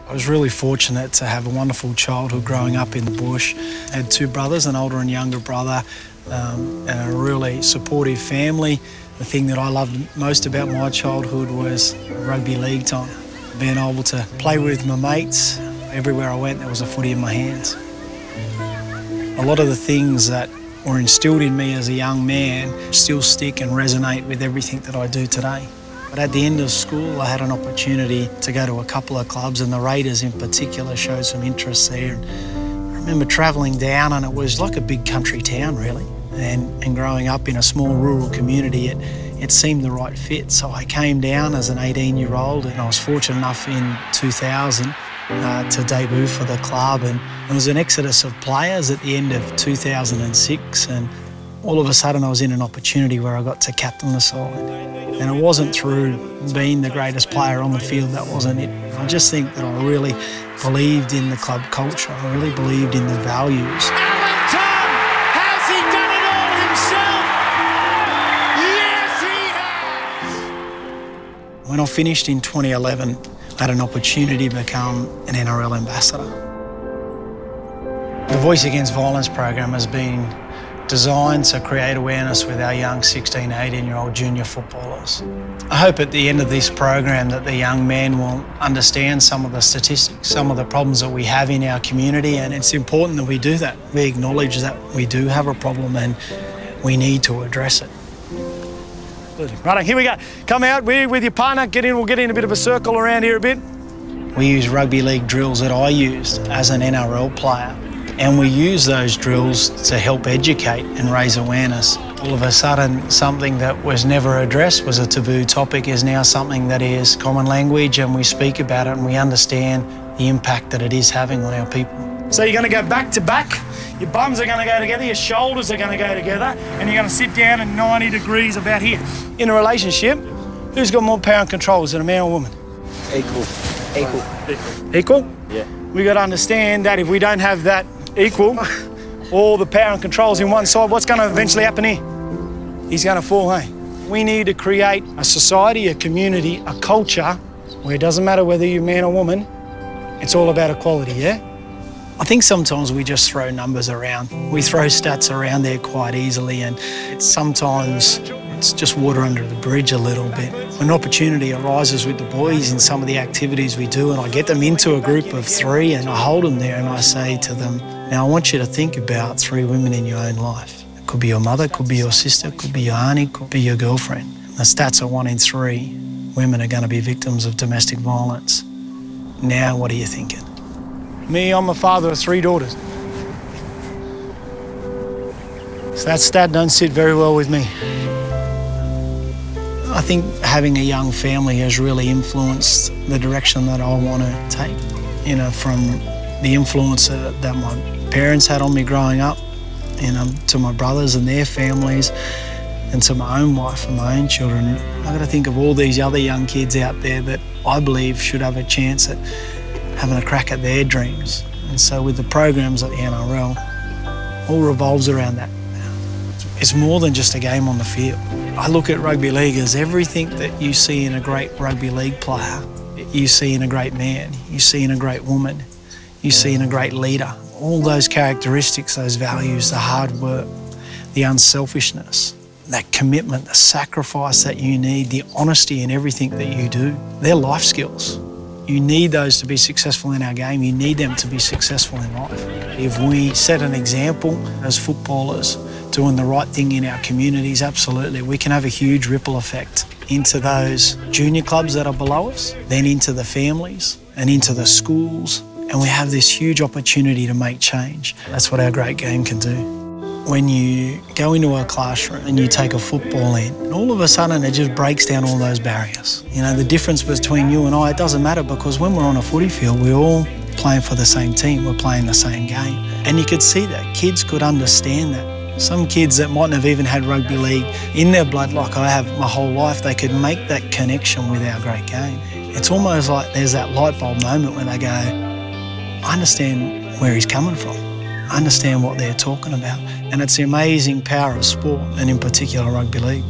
I was really fortunate to have a wonderful childhood growing up in the bush. I had two brothers, an older and younger brother, and a really supportive family. The thing that I loved most about my childhood was rugby league time. Being able to play with my mates. Everywhere I went, there was a footy in my hands. A lot of the things that were instilled in me as a young man still stick and resonate with everything that I do today. But at the end of school, I had an opportunity to go to a couple of clubs, and the Raiders in particular showed some interest there. And I remember travelling down, and it was like a big country town, really. And growing up in a small rural community, it seemed the right fit. So I came down as an 18-year-old, and I was fortunate enough in 2000 to debut for the club. And there was an exodus of players at the end of 2006, and all of a sudden I was in an opportunity where I got to captain the side. And it wasn't through being the greatest player on the field, that wasn't it. I just think that I really believed in the club culture. I really believed in the values. Has he done it all himself? Yes, he has! When I finished in 2011, I had an opportunity to become an NRL ambassador. The Voice Against Violence program has been designed to create awareness with our young 16, 18-year-old junior footballers. I hope at the end of this program that the young men will understand some of the statistics, some of the problems that we have in our community, and it's important that we do that. We acknowledge that we do have a problem and we need to address it. Right, here we go. Come out, we're with your partner, get in, we'll get in a bit of a circle around here a bit. We use rugby league drills that I used as an NRL player. And we use those drills to help educate and raise awareness. All of a sudden, something that was never addressed, was a taboo topic, is now something that is common language, and we speak about it and we understand the impact that it is having on our people. So you're going to go back to back, your bums are going to go together, your shoulders are going to go together, and you're going to sit down at 90 degrees about here. In a relationship, who's got more power and control? Is it a man or a woman? Equal. Equal? Yeah. We got to understand that if we don't have that equal, all the power and controls in one side, what's going to eventually happen here? He's going to fall, hey? We need to create a society, a community, a culture where it doesn't matter whether you're man or woman, it's all about equality, yeah? I think sometimes we just throw numbers around. We throw stats around there quite easily, and sometimes it's just water under the bridge a little bit. When an opportunity arises with the boys in some of the activities we do, and I get them into a group of three and I hold them there and I say to them, now I want you to think about three women in your own life. It could be your mother, could be your sister, could be your auntie, could be your girlfriend. The stats are 1 in 3 women are going to be victims of domestic violence. Now what are you thinking? Me, I'm a father of 3 daughters. So that stat don't sit very well with me. I think having a young family has really influenced the direction that I want to take. You know, from the influence that my parents had on me growing up, you know, to my brothers and their families, and to my own wife and my own children. I've got to think of all these other young kids out there that I believe should have a chance at having a crack at their dreams. And so with the programs at the NRL, all revolves around that. It's more than just a game on the field. I look at rugby league as everything that you see in a great rugby league player, you see in a great man, you see in a great woman, you see in a great leader. All those characteristics, those values, the hard work, the unselfishness, that commitment, the sacrifice that you need, the honesty in everything that you do, they're life skills. You need those to be successful in our game. You need them to be successful in life. If we set an example as footballers, doing the right thing in our communities, absolutely, we can have a huge ripple effect into those junior clubs that are below us, then into the families and into the schools. And we have this huge opportunity to make change. That's what our great game can do. When you go into a classroom and you take a football in, and all of a sudden it just breaks down all those barriers. You know, the difference between you and I, it doesn't matter, because when we're on a footy field, we're all playing for the same team, we're playing the same game. And you could see that, kids could understand that. Some kids that mightn't have even had rugby league in their blood like I have my whole life, they could make that connection with our great game. It's almost like there's that light bulb moment when they go, I understand where he's coming from. I understand what they're talking about. And it's the amazing power of sport, and in particular rugby league.